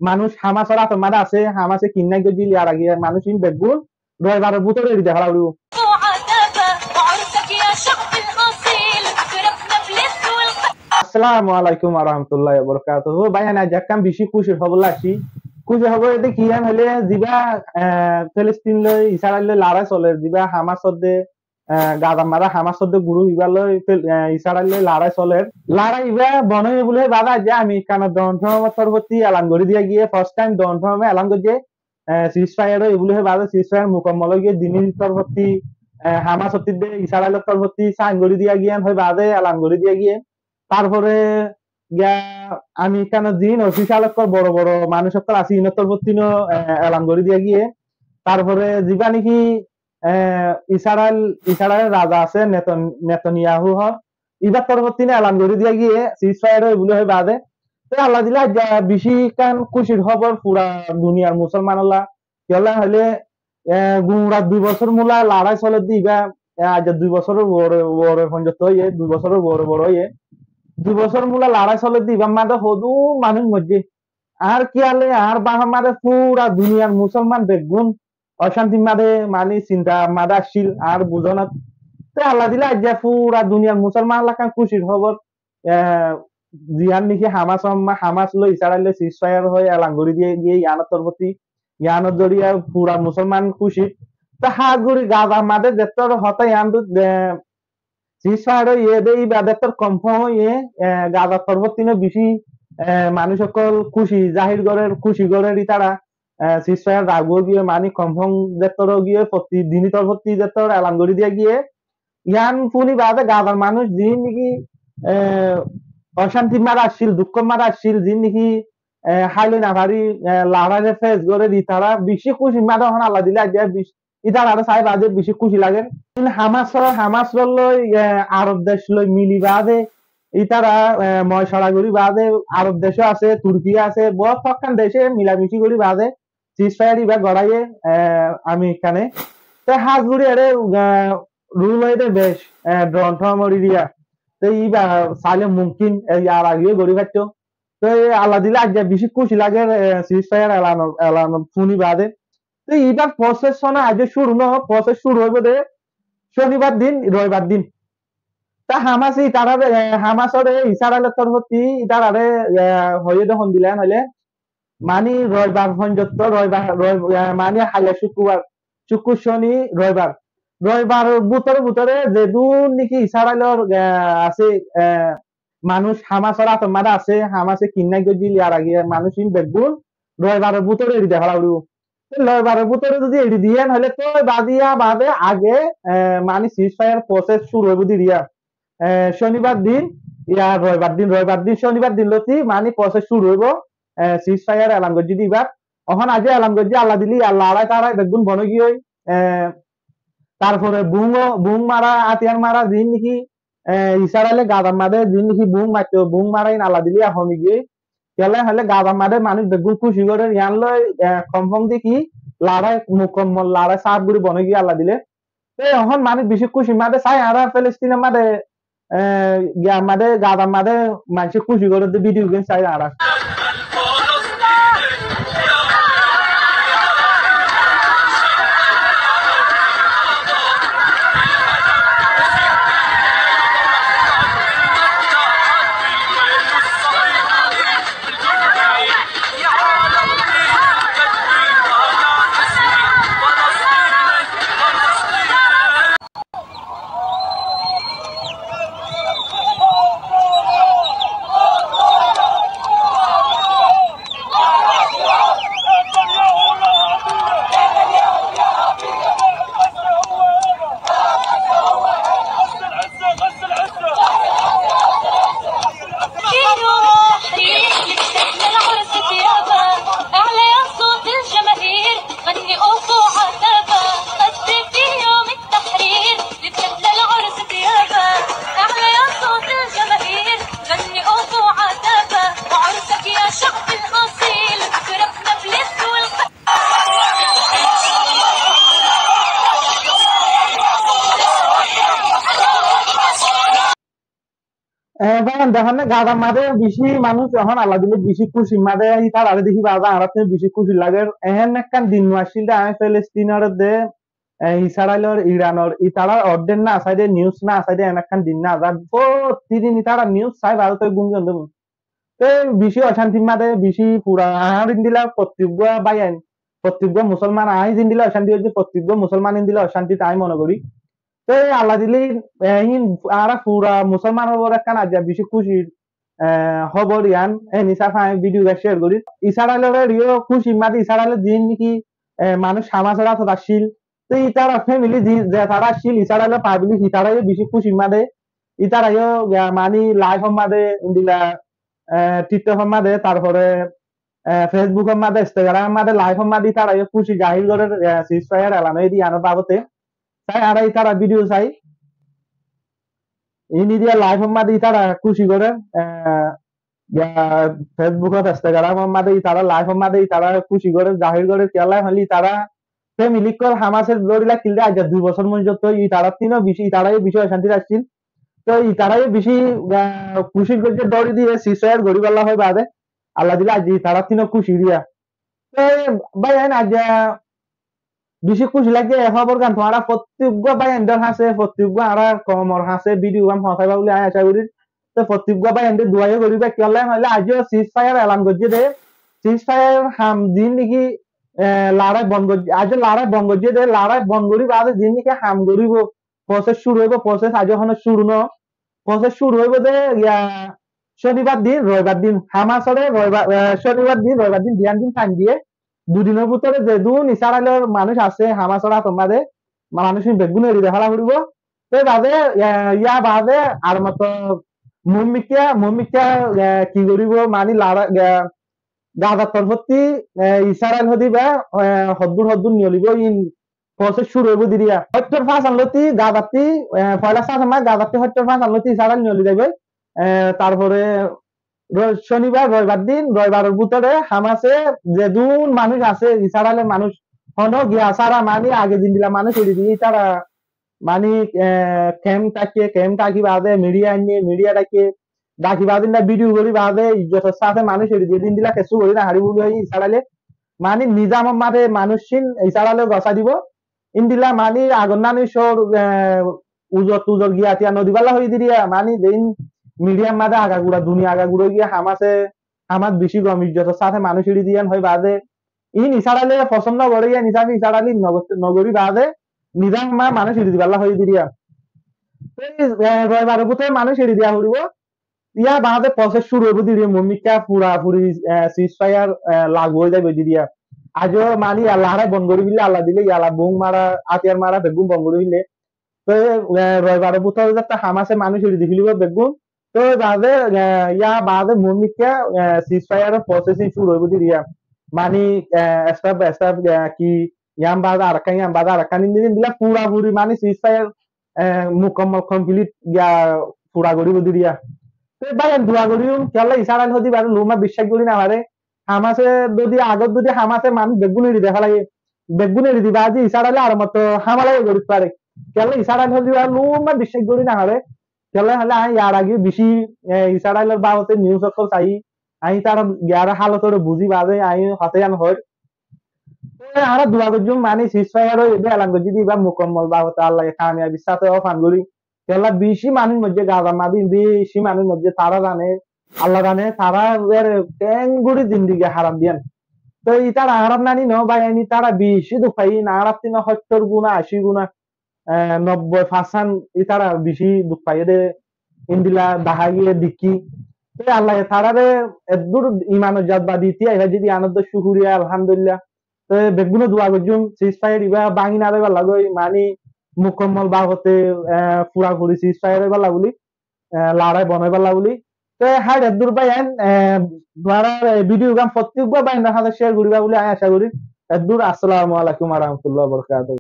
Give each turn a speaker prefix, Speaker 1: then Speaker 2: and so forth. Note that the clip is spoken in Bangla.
Speaker 1: মানুষ হামাসর আতমাদা আছে হামাসে কিন্নাই গজি লিয়ার আগে মানুষ ইন বেগুন রয়বার বুতরে রিদে হালাউড়ু আসসালামু আলাইকুম ওয়া রাহমাতুল্লাহি ওয়া বারাকাতুহু বাইনা জাকাম বেশি খুশি খবর লাগছি খুশি খবর এতে কি হলে জিবা ফিলিস্তিন লই ইসরায়েল লই লড়াই চলে জিবা হামাসদে গাদা মারা হামাসদে গুরু ইবালই ইসরায়েল লই লড়াই চলে লড়াই ইবা বনই বলে বাবা যে আমি কানা দন্থমতর প্রতি এলান করে দিয়া গিয়ে ফার্স্ট টাইম দন্থমে এলান করে সিজফায়ার এগুলো বাবা সিজফায়ার মুকম্মল গিয়ে দিনের প্রতি হামাসতিদে ইসরায়েলের প্রতি সাইন করে দিয়া গিয়ে হয় বাদে এলান করে দিয়া গিয়ে তারপরে আমি কেন দিন অফিসিয়াল বড় বড় মানুষ আছে ইনতর প্রতি এলান করে দিয়া গিয়ে তারপরে যিবা নাকি ইসরায়েল রাজা আছে নেতনিয়াহু হর ইবার পরবর্তী এলান করে দিয়া গিয়ে সিজফায়ার এগুলো হয় বাদে আল্লাহ দিলা বেশি কান খুশির খবর পুরা দুনিয়ার মুসলমান আল্লাহ কেলা হলে গুমরা 2 বছর মূলা লড়াই চলে দিবা আজ 2 বছরের বড় বড় পঞ্চায়েত হয়ে 2 বছরের বড় বড় হয়ে 2 বছর মূলা লড়াই চলে দিবা মাদে হদু মানুষ মধ্যে আর কি আলে আর বাহা মাদে পুরা দুনিয়ার মুসলমান বেগুন অশান্তি মাদে মানে চিন্তা মাদে আসছিল আর বুঝনা আল্লাহ দিলা আজ পুরা দুনিয়ার মুসলমান এলাকা খুশির খবর জিহান নাকি হামাস লো ইসরায়েল সিজফায়ার হয়ে এলাঙ্গুরি দিয়ে গিয়ে ইয়ানোর তরবতি ইয়ানোর জড়িয়ে পুরা মুসলমান খুশি তা হাগুড়ি গাজা মাদে যেতর হতা ইয়ান সিজফায়ার ইয়ে দেই বাদেতর কনফার্ম ইয়ে গাজা তরবতি বেশি মানুষ সকল খুশি জাহির গড়ের খুশি গড়ের তারা সিজফায়ার রাগো গিয়ে মানে কনফার্ম যেতর গিয়ে প্রতি দিনই তরবতি যেতর এলাঙ্গুরি দিয়ে গিয়ে ইয়ান ফুনি বাদে গাজার মানুষ দিন নাকি অশান্তি মারা আসছিল দুঃখ মারা আসছিল যে নাকি হাইলে না ভারি লাড়ারে ফেস করে দি তারা বেশি খুশি মারা হন আল্লাহ দিলে আজ ইতার আরো সাহেব আজ বেশি খুশি লাগে হামাস লই আরব দেশ লই মিলি বাদে ইতারা ময়সরাগুড়ি বাদে আরব দেশও আছে তুর্কি আছে বহুত সবখান দেশে মিলামিশি করি বাদে সিজফায়ার ইবা গড়াইয়ে আমি এখানে তো হাজগুড়ি আরে রুল হইতে বেশ ড্রন্থ মরি দিয়া তো ইবা সাইলে মুমকিন আর আগে গড়ি পাচ্ছ তো আল্লাহ দিলে আজ বেশি খুশি লাগে সিজফায়ার এলানো শুনি বাদে তো ইবার প্রসেস শোনা আজ শুরু ন প্রসেস শুরু হইব দে শনিবার দিন রবিবার দিন তা হামাসি তারা হামাসরে ইসরায়েলের তরফতি তারারে হয়ে দেখুন দিলেন হইলে মানে রবিবার পর্যন্ত রবিবার মানে হাইলে শুক্র শনি রবিবার বুতরে যে দূর নাকি ইসরায়েলের আছে মানুষ হামাসর আতমাদা আছে হামাসে কিন্নাই গজি লিয়ার আগে মানুষ ইন বেগুন রবিবারের বুতরে এড়ি দেখা লাউড়ু রবিবারের বুতরে যদি এড়ি দিয়ে হলে তো বাদিয়া বাদে আগে মানে সিজফায়ার প্রসেস শুরু হইব দিয়া শনিবার দিন রবিবার দিন শনিবার দিন লতি মানে প্রসেস শুরু হইব সিজফায়ার এলান গজি দিবার এখন আজ এলান গজি আল্লাহ দিলি আল্লাহ আড়াই তারাই বেগুন বনে গিয়ে তারপরে বুং মারা আতিয়ার মারা দিন নাকি ইসরায়েলে গাদার মাদে দিন নাকি বুং মারাই নালা দিলি হমি গিয়ে কেলে হলে গাদার মাদে মানুষ বেগুন খুশি করে ইয়ান লই কমফর্ম দেখি লড়াই মুকম্মল লড়াই সাত গুড়ি বনে গিয়ে আল্লাহ দিলে এখন মানুষ বেশি খুশি মাদে চাই আর ফিলিস্তিনের মাদে গাদার মাদে মানুষ খুশি করে ভিডিও গেম চাই আর দেখেন না গাদার মাঝে বেশি মানুষ যখন আল্লাহ দিলে বেশি খুশি মাঝে তার আরে দেখি বাবা আর বেশি খুশি লাগে এহেন একখান দিন আসছিল আমি ফিলিস্তিনের দে ইসরায়েলের ইরানের ইতারা অর্ডেন না সাইডে নিউজ না সাইডে একখান দিন না যার প্রতিদিন ইতারা নিউজ চাই ভারতের গুঞ্জন দেব তো বেশি অশান্তি মাঝে বেশি পুরা আহার দিলা প্রত্যেক বাইন প্রত্যেক মুসলমান আই দিন দিলে অশান্তি হচ্ছে প্রত্যেক মুসলমান দিলে অশান্তি তাই মনে করি তো আল্লাহ দিলে আর পুরা মুসলমান হবার একখান আজ বেশি খুশির খবর ইয়ান নিশা ফাই ভিডিও শেয়ার করি ইসারাইলের খুশি মাদি ইসারাইলের দিন নাকি মানুষ সামাছড়া তো আসছিল তো ইতারা ফ্যামিলি যে তারা আসছিল ইসারাইলের পাবলিক ইতারাই বেশি খুশি মাদে ইতারাইও মানি লাইভ মাদে দিলা টিকটক মাদে তারপরে ফেসবুক মাদে ইনস্টাগ্রাম মাদে লাইভ মাদে ইতারাইও খুশি জাহির করে সিজ ফায়ার এলানো এই দিয়ে আনার বাবতে তাই আর ইতারা ভিডিও চাই ইনি দিয়া লাইভ মাদে তারা খুশি করে ফেসবুকত ইনস্টাগ্রাম মাদে তারা লাইভ মাদে তারা খুশি করে জাহির করে কেলা হলি তারা ফ্যামিলি কল হামাসের দড়িলা কিললে আজ 2 বছর পর্যন্ত ই তারা তিনও বেশি তারাই বিষয় শান্তি রাখছিল তো ই তারাই বেশি খুশি করছে দড়ি দিয়ে সিসার গরিব আল্লাহ হয় বাদে আল্লাহ দিলে আজ তারা তিনও খুশি দিয়া তো ভাই আজ বেশি খুশি লাগে খবর গান তোমারা প্রত্যেক বাই এন্ডার হাসে প্রত্যেক আরা কমর হাসে ভিডিও গান হতাইবা বলে আয় আশা করি তো প্রত্যেক বাই এন্ডে দুয়াই করিবা কেলে হইলে আজিও সিজ ফায়ার এলান করছে দে সিজ ফায়ার হাম দিন নাকি লড়াই বন্ধ আজ লড়াই বন্ধ করছে দে লড়াই বন্ধ করি বাদে দিন নাকি হাম করিব প্রসেস শুরু হইব প্রসেস আজ এখন শুরু ন প্রসেস শুরু হইব দে শনিবার দিন রবিবার দিন হামাসরে রবিবার শনিবার দিন রবিবার দিন দিন টাইম দিয়ে দুদিনের ভিতরে যে দুন ইসরায়েলের মানুষ আছে হামাসরা তোমাদের মানুষ বেগুন এড়ি দেখা ফুরিব তো বাদে ইয়া বাদে আর মতো মুমিকা কি করিব মানি গাজার তরফতি ইসরায়েল হদি বা হদ্দুর নিয়লিব ইন প্রসেস শুরু হইব দিরিয়া হত্তর ফাঁস আনলতি গাজাতি পয়লা সাত আমার গাজাতি হত্তর ফাঁস আনলতি ইসরায়েল নিয়লি যাবে তারপরে শনিবার রবিবার দিন রবিবারের ভিতরে হামাসে যে দুন মানুষ আছে ইসরায়েলের মানুষ হন গিয়া সারা মানি আগে দিন দিলা মানুষ এড়ি দিয়ে তারা মানি ক্যাম্প টাকি বাদে মিডিয়া আনিয়ে মিডিয়া ডাকিয়ে ডাকি বাদে না ভিডিও করি বাদে ইজ্জতের সাথে মানুষ এড়ি দিয়ে দিন দিলা কেসু করি না হাড়ি বুড়ি হয়ে ইসরায়েলে মানি নিজাম মাঠে মানুষ ইসরায়েলে গছা দিব ইন্দিলা মানি আগর নানি সর উজর গিয়া তিয়া নদীবালা হয়ে দিয়া মানি দিন মিডিয়াম মাঝে আগাগুড়া দুনিয়া আগাগুড়ো গিয়ে হামাস বেশি গম ইজ্জতের সাথে মানুষ এড়ি দিয়ান হয় বাদে ই নিসারালে পছন্দ করে গিয়া নিসাবি ইসারালি নগরী বাদে নিজাম মা মানুষ এড়ি দিবাল্লা হয়ে দিয়া রবিবারের ভিতরে মানুষ এড়ি দিয়া হরিব ইয়া বাদে প্রসেস শুরু হইব দিয়ে মমিকা পুরাপুরি সিজ ফায়ার লাগু হয়ে যাবে দিয়া আজও মানি আল্লাহরে বন্ধ করে দিলে আল্লাহ দিলে ইয়ালা বুং মারা আতিয়ার মারা বেগুন বন্ধ করে দিলে তো রবিবারের ভিতরে যাতে হামাসে মানুষ এড়ি দিছিল বেগুন তো বাদে ইয়া বাদে মুমিকা সিজ ফায়ার প্রসেসিং শুরু হইব দিয়া মানি স্টাফ কি ইয়াম বাদে আরকান ইয়াম বাদে আরকান দিন দিলা পুরাপুরি মানি সিজ ফায়ার মুকম্মল কমপ্লিট ইয়া পুরা করিব দিয়া তো ভাই দোয়া করিও কেলা ইসরায়েল হদি বারে লুমা বিশ্বাস করি না আমারে হামাসে যদি আগত যদি হামাসে মানুষ বেগুন এড়ি দেখা লাগে বেগুন এড়ি দিবা আজি ইসরায়েলে আর মতো হামালাই করিতে পারে কেলা ইসরায়েল হদি বারে লুমা বিশ্বাস করি না আমারে কেলে হলে আমি ইয়ার আগে বেশি ইসরায়েলের বাবতে নিউজ অক্ষর চাই আমি তার ইয়ার হালতরে বুঝি বাজে আমি হাতে আন হয় আমরা দোয়া করছুম মানে সিজ ফায়ার এবে এলান করছি দিবা মুকম্মল বাবতে আল্লাহ কামিয়াবি সাথে অফান করি কেলা বেশি মানুষ মধ্যে গাজা মাদি বেশি মানুষ মধ্যে তারা জানে আল্লাহ জানে তারা টেঙ্গুড়ি জিন্দিগি হারাম দিয়ান তো তারা হারাম নানি ন ভাই আনি তারা বেশি দুঃখাই না হারাপ তিন 70 গুণা 80 গুণা 90% তারা বেশি দুঃখ পাই দে ইন্দিলা দেখা গিয়ে দেখি আল্লাহ তারারে এদুর ইমানের জাত বা দিতি এবার যদি আনন্দ শুকুরিয়া আলহামদুলিল্লাহ তো বেগুনো দোয়া করছুম সিজ ফায়ার ইবা বাঙি না দেবার লাগই মানি মুকম্মল বা হতে পুরাপুরি সিজ ফায়ার এবার লাগুলি লড়াই বনাইবার লাগুলি তো হাই এদুর ভাই ধরা ভিডিও গান প্রত্যেকবার বাইন হাতে শেয়ার করিবা বলে আমি আশা করি এদুর আসসালামু আলাইকুম ওয়া রাহমাতুল্লাহি ওয়া বারাকাতুহু।